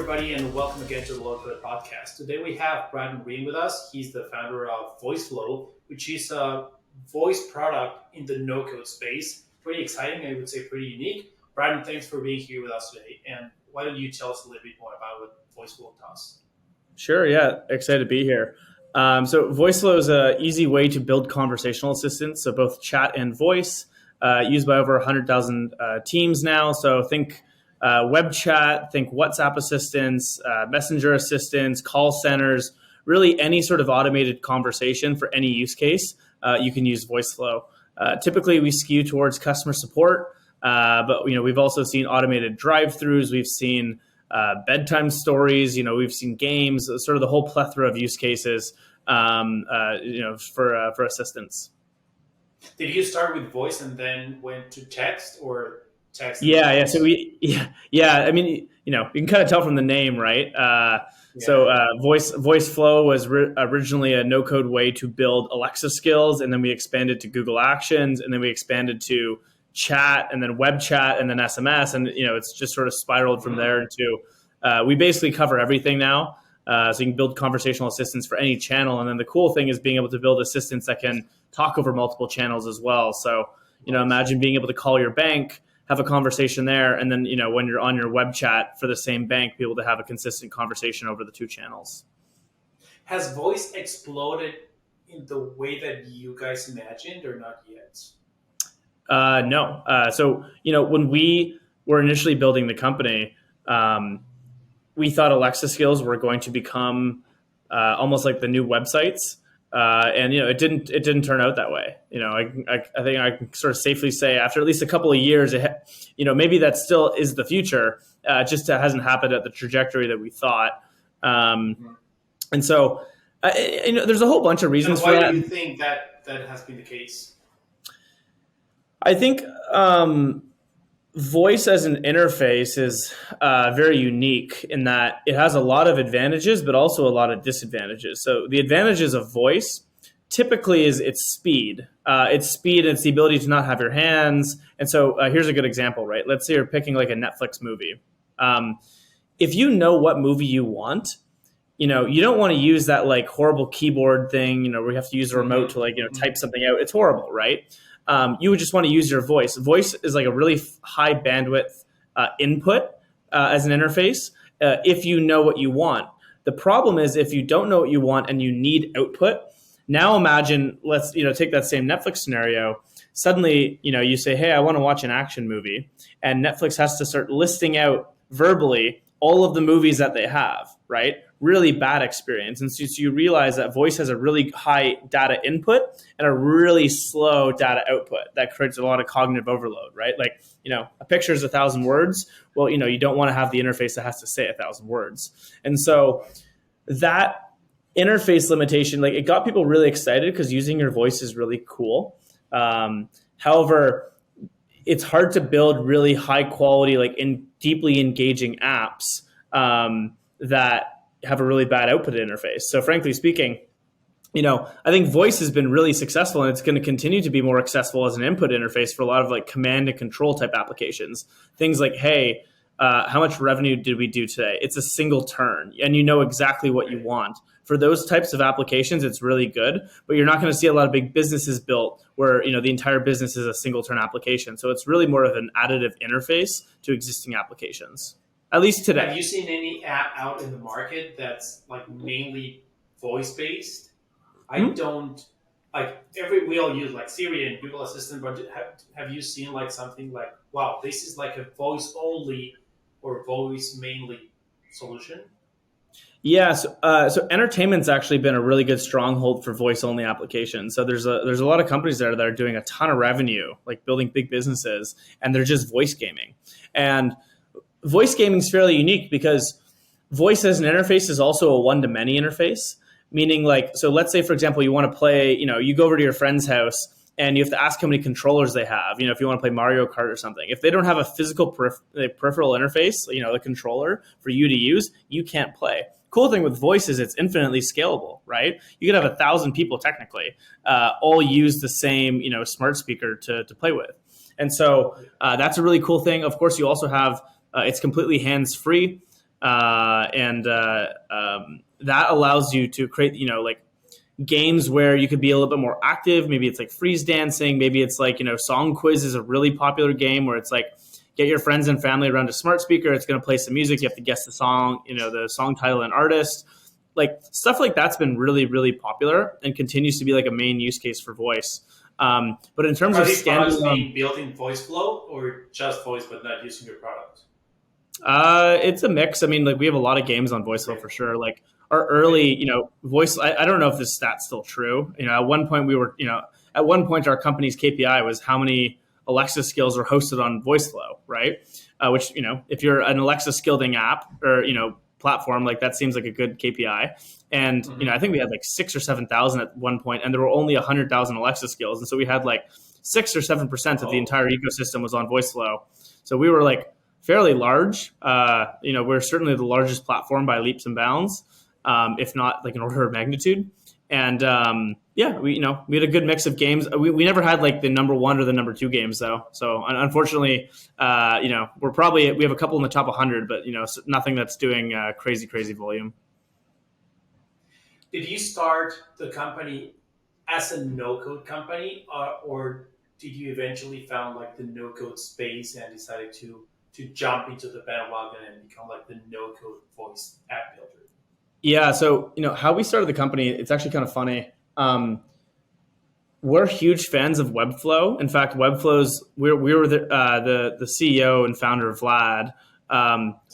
everybody, and welcome again to the LowCode Podcast. Today we have Braden Ream with us. He's the founder of Voiceflow, which is a voice product in the no-code space. Pretty exciting, I would say pretty unique. Braden, thanks for being here with us today. And why don't you tell us a little bit more about what Voiceflow does? Sure, yeah, excited to be here. So Voiceflow is an easy way to build conversational assistants, so both chat and voice, used by over 100,000 teams now. So think web chat, think WhatsApp assistants, messenger assistants, call centers, really any sort of automated conversation for any use case, you can use Voiceflow. Typically, we skew towards customer support, but we've also seen automated drive-throughs. We've seen bedtime stories. We've seen games. Sort of the whole plethora of use cases, for assistance. Did you start with voice and then went to text, or text? Yeah. So I mean, you can kind of tell from the name, right? So Voiceflow was originally a no-code way to build Alexa skills, and then we expanded to Google Actions, and then we expanded to chat, and then web chat, and then SMS, and it's just sort of spiraled from there into. We basically cover everything now, so you can build conversational assistants for any channel, and then the cool thing is being able to build assistants that can talk over multiple channels as well. So imagine being able to call your bank, have a conversation there, and then when you're on your web chat for the same bank, be able to have a consistent conversation over the two channels. Has voice exploded in the way that you guys imagined, or not yet? No. So when we were initially building the company, we thought Alexa skills were going to become almost like the new websites. And it didn't turn out that way. I think I can sort of safely say after at least a couple of years, maybe that still is the future. Just hasn't happened at the trajectory that we thought. And so, there's a whole bunch of reasons for that. Why do you think that has been the case? I think voice as an interface is very unique in that it has a lot of advantages, but also a lot of disadvantages. So the advantages of voice typically is its speed. It's speed and it's the ability to not have your hands. And so here's a good example, right? Let's say you're picking like a Netflix movie. If you know what movie you want, you don't want to use that like horrible keyboard thing, where you have to use a remote to type something out. It's horrible, right? You would just want to use your voice. Voice is like a really high bandwidth input as an interface if you know what you want. The problem is if you don't know what you want and you need output. Now imagine, let's take that same Netflix scenario. Suddenly, you say, hey, I want to watch an action movie. And Netflix has to start listing out verbally all of the movies that they have, right? Really bad experience. And so you realize that voice has a really high data input and a really slow data output that creates a lot of cognitive overload, right? Like, a picture is 1,000 words. Well, you don't want to have the interface that has to say 1,000 words. And so that interface limitation, like it got people really excited because using your voice is really cool. However, it's hard to build really high quality, like deeply engaging apps that have a really bad output interface. So frankly speaking, I think voice has been really successful and it's going to continue to be more accessible as an input interface for a lot of like command and control type applications. Things like, hey, how much revenue did we do today? It's a single turn and exactly what you want. For those types of applications, it's really good, but you're not going to see a lot of big businesses built where, the entire business is a single turn application. So it's really more of an additive interface to existing applications, at least today. Have you seen any app out in the market that's like mainly voice based? I don't we all use like Siri and Google Assistant, but have you seen like something like, wow, this is like a voice only or voice mainly solution? Yeah, so entertainment's actually been a really good stronghold for voice-only applications. So there's a lot of companies there that are doing a ton of revenue, like building big businesses, and they're just voice gaming. And voice gaming is fairly unique because voice as an interface is also a one-to-many interface, meaning like, so let's say, for example, you want to play, you go over to your friend's house and you have to ask how many controllers they have, if you want to play Mario Kart or something. If they don't have a physical peripheral interface, the controller for you to use, you can't play. Cool thing with voice is it's infinitely scalable, right? You could have 1,000 people technically all use the same, smart speaker to play with. And so that's a really cool thing. Of course, you also have, it's completely hands-free. That allows you to create, like games where you could be a little bit more active. Maybe it's like freeze dancing. Maybe it's like, song quiz is a really popular game where it's like get your friends and family around a smart speaker. It's going to play some music. You have to guess the song, the song title and artist. Like stuff like that's been really, really popular and continues to be like a main use case for voice. But in terms of standalone, being built in Voiceflow or just voice, but not using your product? It's a mix. I mean, like we have a lot of games on Voiceflow for sure. Like our early, voice. I don't know if this stat's still true. At one point our company's KPI was how many Alexa skills are hosted on Voiceflow, right? Which, if you're an Alexa skilling app or, platform, like that seems like a good KPI. And, I think we had like 6,000 or 7,000 at one point, and there were only 100,000 Alexa skills. And so we had like 6 or 7% of the entire ecosystem was on Voiceflow. So we were like fairly large. We're certainly the largest platform by leaps and bounds, if not like an order of magnitude. And we had a good mix of games. We never had like the number one or the number two games though. So unfortunately, we have a couple in the top 100, but nothing that's doing crazy volume. Did you start the company as a no-code company, or did you eventually found like the no-code space and decided to jump into the bandwagon and become like the no-code voice app builder? Yeah, so how we started the company, it's actually kind of funny. We're huge fans of Webflow. In fact, Webflow's we were the CEO and founder of Vlad.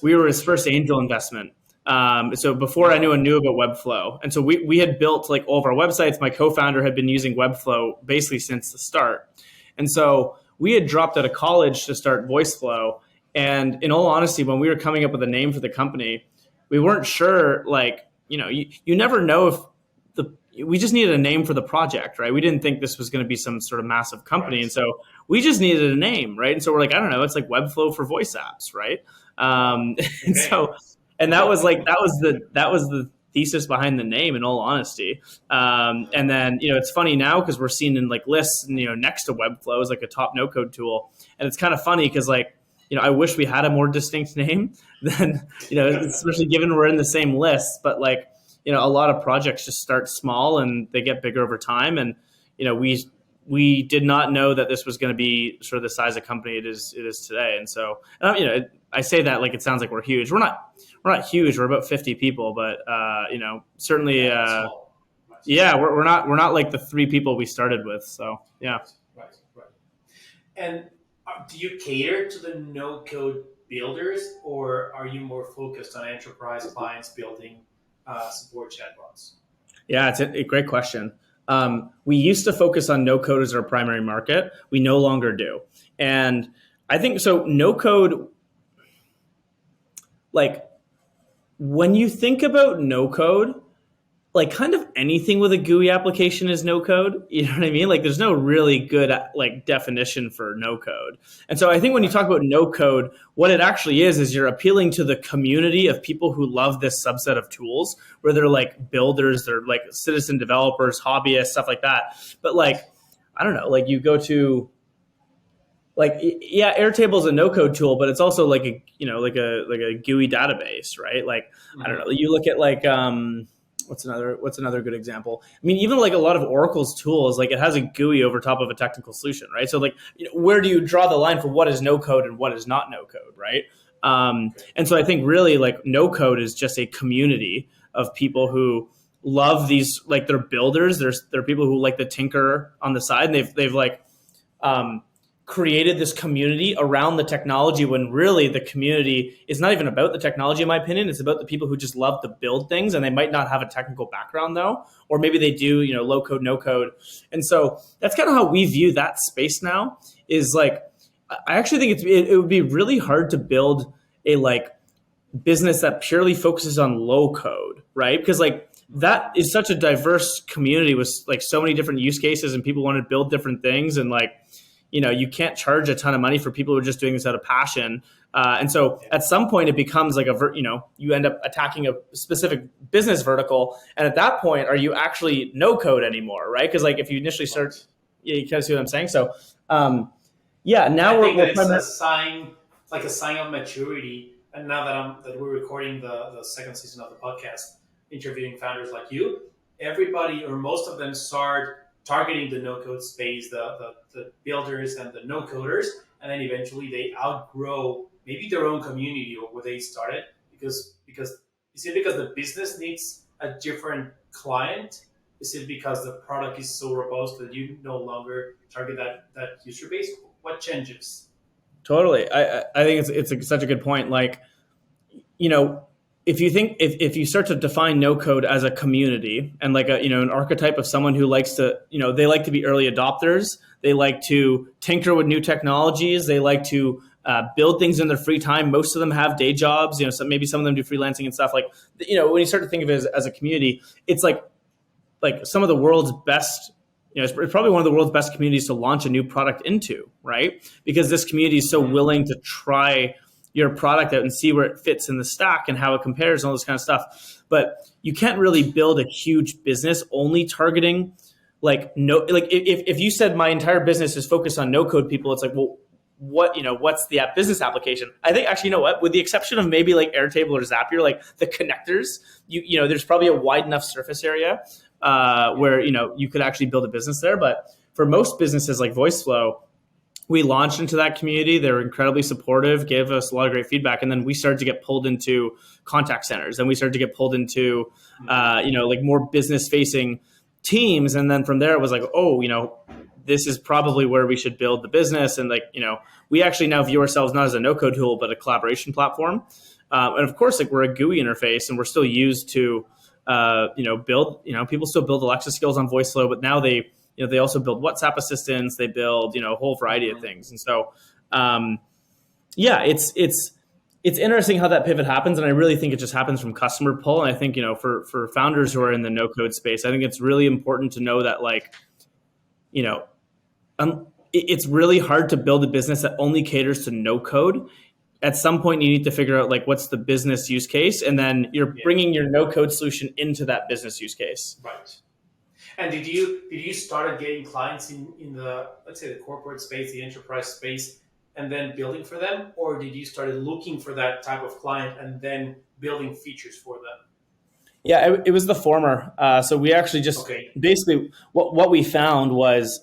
We were his first angel investment. So before anyone knew about Webflow, and so we had built like all of our websites. My co-founder had been using Webflow basically since the start, and so we had dropped out of college to start Voiceflow. And in all honesty, when we were coming up with a name for the company, we weren't sure, like, you never know if we just needed a name for the project, right? We didn't think this was going to be some sort of massive company. Right. And so we just needed a name, right? And so we're like, I don't know, it's like Webflow for voice apps, right? And that was the thesis behind the name, in all honesty. And then, it's funny now because we're seen in like lists, next to Webflow as like a top no code tool. And it's kind of funny because like, I wish we had a more distinct name than, especially given we're in the same list, but like, a lot of projects just start small and they get bigger over time. And, we did not know that this was going to be sort of the size of company it is today. And so, I say that like it sounds like we're huge. We're not huge. We're about 50 people, but certainly, we're not like the 3 people we started with. So yeah. Right. And do you cater to the no-code builders, or are you more focused on enterprise clients building support chatbots? Yeah, it's a great question. We used to focus on no-code as our primary market. We no longer do. And I think so no-code, like when you think about no-code, like kind of anything with a GUI application is no code. You know what I mean? Like there's no really good like definition for no code. And so I think when you talk about no code, what it actually is you're appealing to the community of people who love this subset of tools where they're like builders, they're like citizen developers, hobbyists, stuff like that. But like, I don't know, like you go to like, yeah, Airtable is a no code tool, but it's also like a, like a GUI database, right? Like, I don't know, you look at like, what's another good example? I mean, even like a lot of Oracle's tools, like it has a GUI over top of a technical solution, right? So like, where do you draw the line for what is no code and what is not no code, right? And so I think really like no code is just a community of people who love these, like they're builders. There are people who like to tinker on the side, and they've like created this community around the technology when really the community is not even about the technology, in my opinion. It's about the people who just love to build things, and they might not have a technical background though, or maybe they do, low code, no code. And so that's kind of how we view that space now is like, I actually think it would be really hard to build a like business that purely focuses on low code, right? Because like that is such a diverse community with like so many different use cases, and people want to build different things. And like, you can't charge a ton of money for people who are just doing this out of passion. And so at some point it becomes like you end up attacking a specific business vertical. And at that point, are you actually no code anymore, right? Because like if you initially start, you kind of see what I'm saying? So now we're a sign of maturity and now that we're recording the second season of the podcast, interviewing founders like you, everybody or most of them start targeting the no-code space, the builders and the no-coders, and then eventually they outgrow maybe their own community or where they started because is it because the business needs a different client? Is it because the product is so robust that you no longer target that user base? What changes? Totally. I think it's such a good point. Like, you know, if you start to define no code as a community and like an archetype of someone who likes to, they like to be early adopters, they like to tinker with new technologies, they like to build things in their free time. Most of them have day jobs, maybe some of them do freelancing and stuff. Like, when you start to think of it as a community, it's like some of the world's best, it's probably one of the world's best communities to launch a new product into, right? Because this community is so willing to try your product out and see where it fits in the stack and how it compares and all this kind of stuff. But you can't really build a huge business only targeting if you said my entire business is focused on no code people, it's like, well, what's the business application? I think actually, with the exception of maybe like Airtable or Zapier, like the connectors, there's probably a wide enough surface area where, you could actually build a business there. But for most businesses like Voiceflow, we launched into that community. They were incredibly supportive, gave us a lot of great feedback. And then we started to get pulled into contact centers, and we started to get pulled into, more business facing teams. And then from there it was like, this is probably where we should build the business. And we actually now view ourselves not as a no-code tool, but a collaboration platform. And of course, we're a GUI interface, and we're still used to, build, people still build Alexa skills on Voiceflow, but now they also build WhatsApp assistants, they build, a whole variety of things. And so, it's interesting how that pivot happens. And I really think it just happens from customer pull. And I think, for founders who are in the no-code space, I think it's really important to know that, it's really hard to build a business that only caters to no code. At some point, you need to figure out what's the business use case, and then you're bringing your no code solution into that business use case. Right. And did you start getting clients in the, let's say, the corporate space, the enterprise space, and then building for them, or did you start looking for that type of client and then building features for them? Yeah, it was the former. So we actually just basically what we found was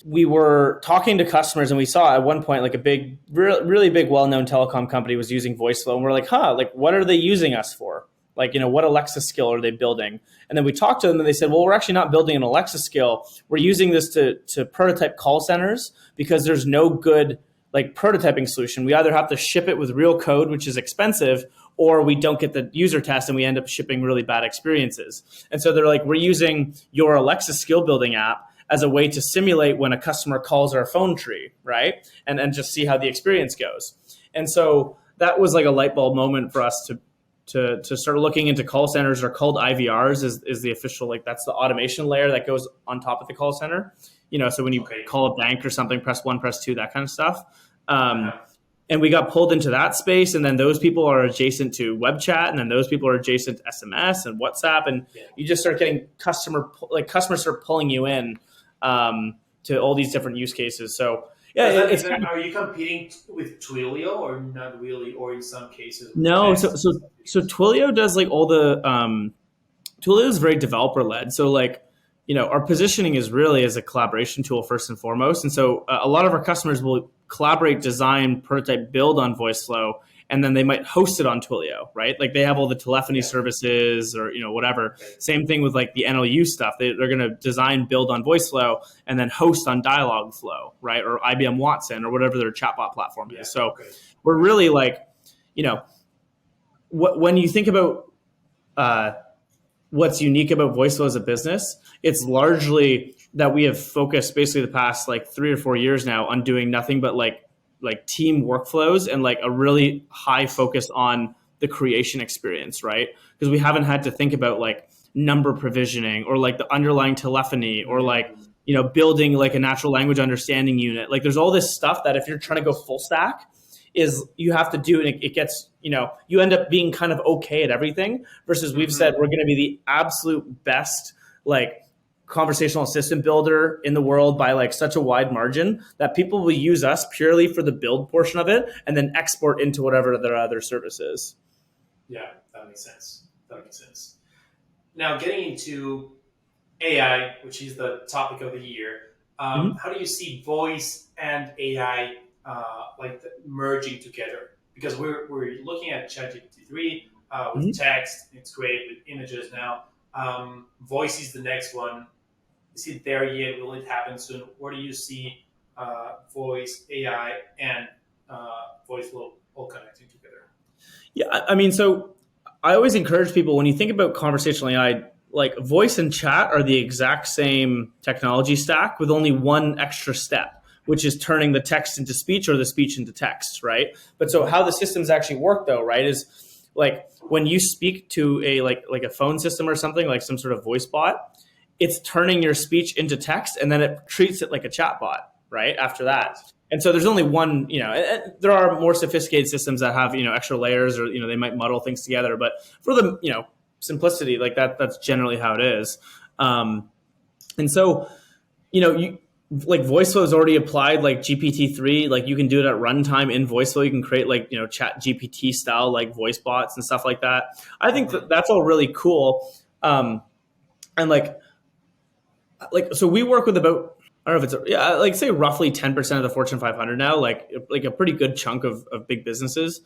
we were talking to customers, and we saw at one point a big, really big, well-known telecom company was using Voiceflow, and we're like, what are they using us for? What Alexa skill are they building? And then we talked to them, and they said, well, we're actually not building an Alexa skill. We're using this to prototype call centers because there's no good prototyping solution. We either have to ship it with real code, which is expensive, or we don't get the user test and we end up shipping really bad experiences. And so they're like, we're using your Alexa skill building app as a way to simulate when a customer calls our phone tree, right? And just see how the experience goes. And so that was a light bulb moment for us to start looking into call centers. Are called IVRs is the official, that's the automation layer that goes on top of the call center. So when you call a bank or something, press 1, press 2, that kind of stuff. And we got pulled into that space, and then those people are adjacent to web chat, and then those people are adjacent to SMS and WhatsApp, and you just start getting customers start pulling you in to all these different use cases. So are you competing with Twilio or not really, or in some cases? No, so Twilio does all the Twilio is very developer led. So our positioning is really as a collaboration tool first and foremost. And so a lot of our customers will collaborate, design, prototype, build on Voiceflow, and then they might host it on Twilio, right? They have all the telephony services or, whatever. Same thing with the NLU stuff. They're going to design, build on Voiceflow and then host on Dialogflow, right? Or IBM Watson or whatever their chatbot platform is. So we're really when you think about what's unique about Voiceflow as a business, it's largely that we have focused basically the past 3 or 4 years now on doing nothing but team workflows and a really high focus on the creation experience, right? Because we haven't had to think about number provisioning or the underlying telephony or building a natural language understanding unit. There's all this stuff that if you're trying to go full stack is you have to do, and it gets, you end up being kind of okay at everything versus we've said we're going to be the absolute best conversational assistant builder in the world by like such a wide margin that people will use us purely for the build portion of it and then export into whatever their other service is. Yeah, that makes sense. Now, getting into AI, which is the topic of the year, how do you see voice and AI merging together? Because we're looking at ChatGPT-3 with text. It's great with images now. Voice is the next one. Is it there yet? Will it happen soon? Where do you see voice, AI, and Voiceflow all connecting together? Yeah, I mean, so I always encourage people, when you think about conversational AI, like voice and chat are the exact same technology stack with only one extra step, which is turning the text into speech or the speech into text, right? But so how the systems actually work though, right, is like when you speak to a like a phone system or something, like some sort of voice bot, it's turning your speech into text and then it treats it like a chat bot, right, after that. And so there's only one, there are more sophisticated systems that have, extra layers or, they might muddle things together. But for the, simplicity, like that's generally how it is. And so, like Voiceflow is already applied, like GPT-3, like you can do it at runtime in Voiceflow. You can create like, chat GPT style, like voice bots and stuff like that. I think that's all really cool. And so we work with about, I don't know if it's say roughly 10% of the Fortune 500 now, like a pretty good chunk of big businesses.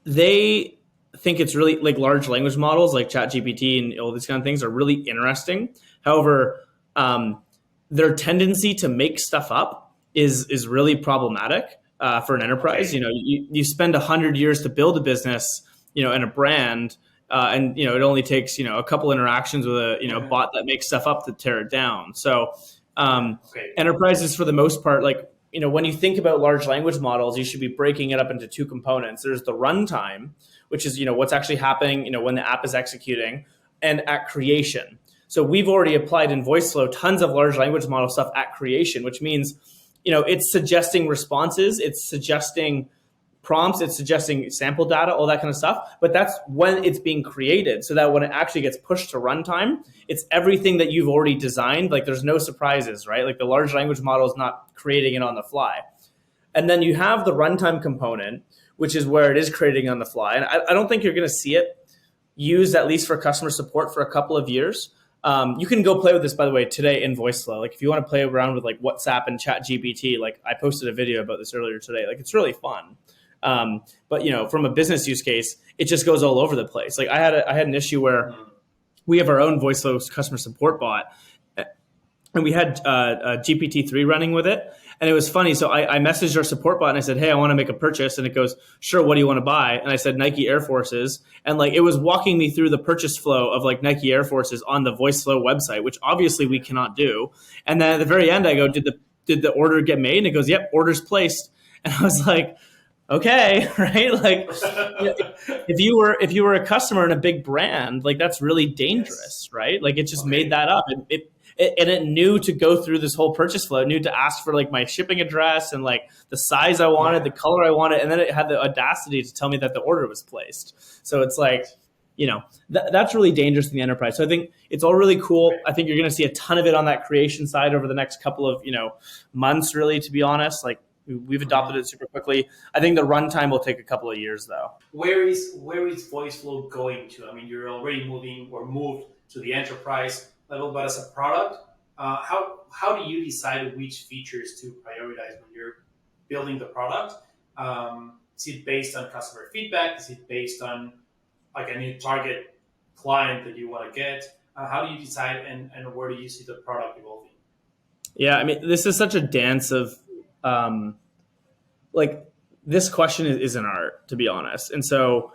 They think it's really like large language models like ChatGPT and all these kind of things are really interesting. However, their tendency to make stuff up is really problematic for an enterprise. Okay. You spend 100 years to build a business, and a brand, and it only takes a couple interactions with a bot that makes stuff up to tear it down. So enterprises, for the most part, like when you think about large language models, you should be breaking it up into two components. There's the runtime, which is what's actually happening when the app is executing, and at creation. So we've already applied in Voiceflow tons of large language model stuff at creation, which means it's suggesting responses, it's suggesting prompts, it's suggesting sample data, all that kind of stuff. But that's when it's being created, so that when it actually gets pushed to runtime, it's everything that you've already designed. Like there's no surprises, right? Like the large language model is not creating it on the fly. And then you have the runtime component, which is where it is creating on the fly. And I don't think you're going to see it used, at least for customer support, for a couple of years. You can go play with this, by the way, today in Voiceflow. Like if you want to play around with like WhatsApp and ChatGPT, like I posted a video about this earlier today. Like it's really fun. But from a business use case, it just goes all over the place. Like I had an issue where we have our own Voiceflow customer support bot, and we had GPT-3 running with it. And it was funny. So I messaged our support bot and I said, hey, I want to make a purchase. And it goes, sure, what do you want to buy? And I said, Nike Air Forces. And like it was walking me through the purchase flow of like Nike Air Forces on the Voiceflow website, which obviously we cannot do. And then at the very end, I go, did the order get made? And it goes, yep, order's placed. And I was like, okay, right? Like if you were a customer in a big brand, like that's really dangerous, right? Like it just made that up. And it knew to go through this whole purchase flow. It knew to ask for like my shipping address and like the size I wanted, the color I wanted, and then it had the audacity to tell me that the order was placed. So it's like, that's really dangerous in the enterprise. So I think it's all really cool. I think you're going to see a ton of it on that creation side over the next couple of months, really, to be honest. Like we've adopted it super quickly. I think the runtime will take a couple of years, though. Where is Voiceflow going to? I mean, you're already moved to the enterprise level, but as a product, how do you decide which features to prioritize when you're building the product? Is it based on customer feedback? Is it based on like a new target client that you want to get? How do you decide, and where do you see the product evolving? Yeah, I mean, this is such a dance of like this question is an art, to be honest. And so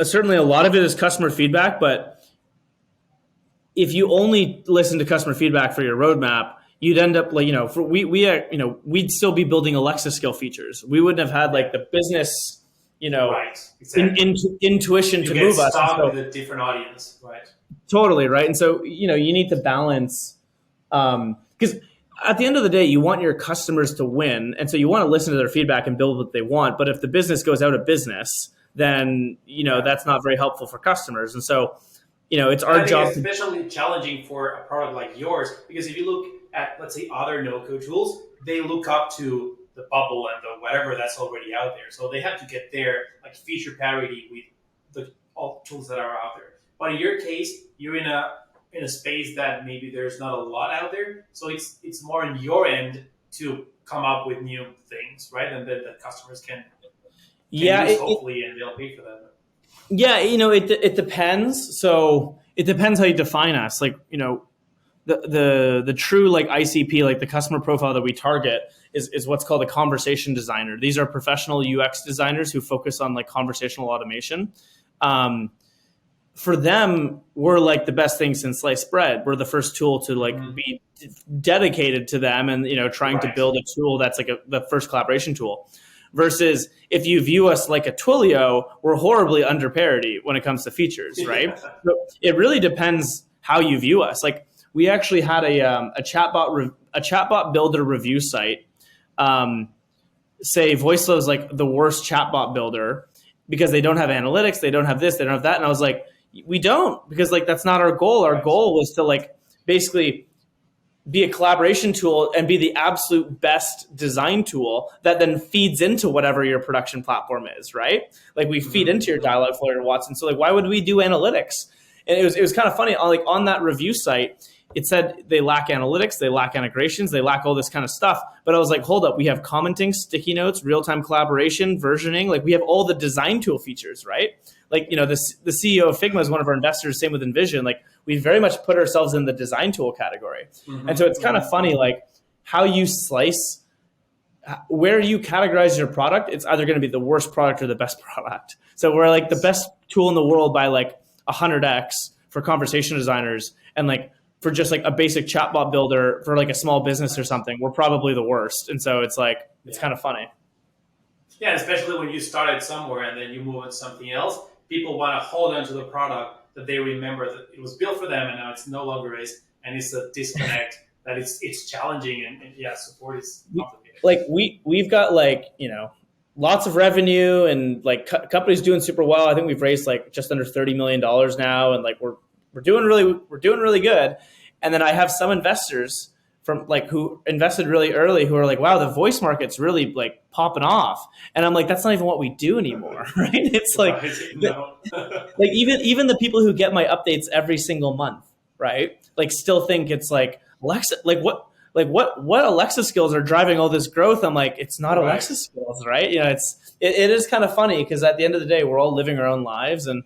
certainly a lot of it is customer feedback, but if you only listen to customer feedback for your roadmap, you'd end up like, we'd still be building Alexa skill features. We wouldn't have had like the business, right, exactly. Intuition to move us. So, with a different audience, right? Totally, right. And so, you need to balance, because at the end of the day, you want your customers to win. And so you want to listen to their feedback and build what they want. But if the business goes out of business, then, that's not very helpful for customers. And so, it's our I think job it's to. especially challenging for a product like yours because if you look at, let's say, other no-code tools, they look up to the bubble and the whatever that's already out there. So they have to get their like feature parity with the all tools that are out there. But in your case, you're in a space that maybe there's not a lot out there. So it's more on your end to come up with new things, right? And then that customers can Yeah, use hopefully, and they'll pay for that. yeah, it depends. So it depends how you define us. Like, the true like ICP, like the customer profile that we target is what's called a conversation designer. These are professional UX designers who focus on like conversational automation. For them, we're like the best thing since sliced bread. We're the first tool to like be dedicated to them and, trying to build a tool that's like the first collaboration tool. Versus if you view us like a Twilio, we're horribly under parity when it comes to features, right? So it really depends how you view us. Like we actually had a chatbot builder review site say Voiceflow is like the worst chatbot builder because they don't have analytics, they don't have this, they don't have that, and I was like, we don't, because like that's not our goal. Our goal was to like basically be a collaboration tool and be the absolute best design tool that then feeds into whatever your production platform is, right? Like we feed into your Dialogflow or Watson. So like, why would we do analytics? And it was kind of funny. On that review site, it said they lack analytics, they lack integrations, they lack all this kind of stuff. But I was like, hold up, we have commenting, sticky notes, real-time collaboration, versioning. Like we have all the design tool features, right? Like, the CEO of Figma is one of our investors, same with Envision. Like we very much put ourselves in the design tool category. And so it's kind of funny, like how you slice, where you categorize your product, it's either going to be the worst product or the best product. So we're like the best tool in the world by like 100x for conversation designers, and like for just like a basic chatbot builder for like a small business or something, we're probably the worst. And so it's like, it's kind of funny. Yeah, especially when you started somewhere and then you move on to something else, people want to hold on to the product that they remember that it was built for them and now it's no longer is, and it's a disconnect that it's challenging and yeah, support is complicated. Like we've got like, lots of revenue and like companies doing super well. I think we've raised like just under $30 million now, and like we're doing really good. And then I have some investors from like who invested really early who are like, wow, the voice market's really like popping off. And I'm like, that's not even what we do anymore, right? It's like, like even the people who get my updates every single month, right? Like still think it's like Alexa, what Alexa skills are driving all this growth? I'm like, it's not Alexa skills, right? It is kind of funny because at the end of the day, we're all living our own lives, and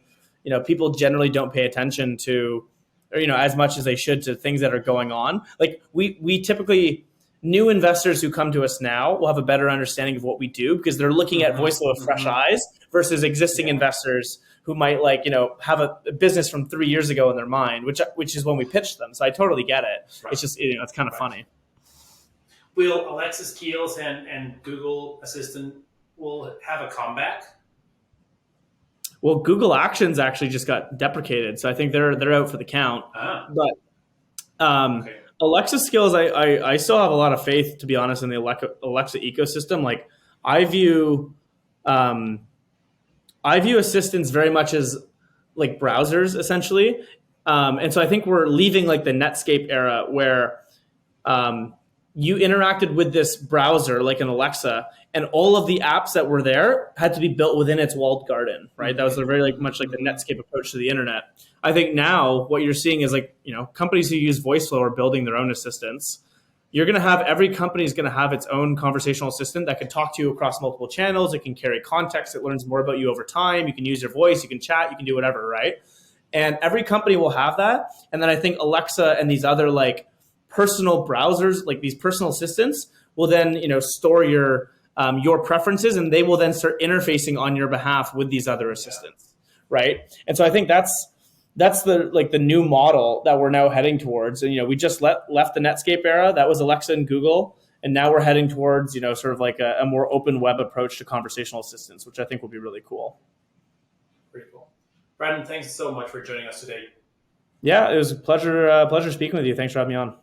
people generally don't pay attention to, or as much as they should, to things that are going on. Like we typically, new investors who come to us now will have a better understanding of what we do because they're looking at Voiceflow with fresh eyes versus existing investors who might have a business from 3 years ago in their mind, which is when we pitched them. So I totally get it. Right. It's just it's kind of funny. Will Alexa skills and Google Assistant will have a comeback? Well, Google Actions actually just got deprecated, so I think they're out for the count. But Alexa skills, I still have a lot of faith, to be honest, in the Alexa ecosystem. Like I view assistants very much as like browsers, essentially, and so I think we're leaving like the Netscape era where you interacted with this browser like an Alexa, and all of the apps that were there had to be built within its walled garden, right? That was very much like the Netscape approach to the internet. I think now what you're seeing is companies who use Voiceflow are building their own assistants. You're going to have, every company is going to have its own conversational assistant that can talk to you across multiple channels. It can carry context. It learns more about you over time. You can use your voice. You can chat. You can do whatever, right? And every company will have that. And then I think Alexa and these other like personal browsers, like these personal assistants, will then store your preferences, and they will then start interfacing on your behalf with these other assistants, right? And so I think that's the new model that we're now heading towards. And we just left the Netscape era. That was Alexa and Google, and now we're heading towards sort of like a more open web approach to conversational assistants, which I think will be really cool. Pretty cool. Braden, thanks so much for joining us today. Yeah, it was a pleasure speaking with you. Thanks for having me on.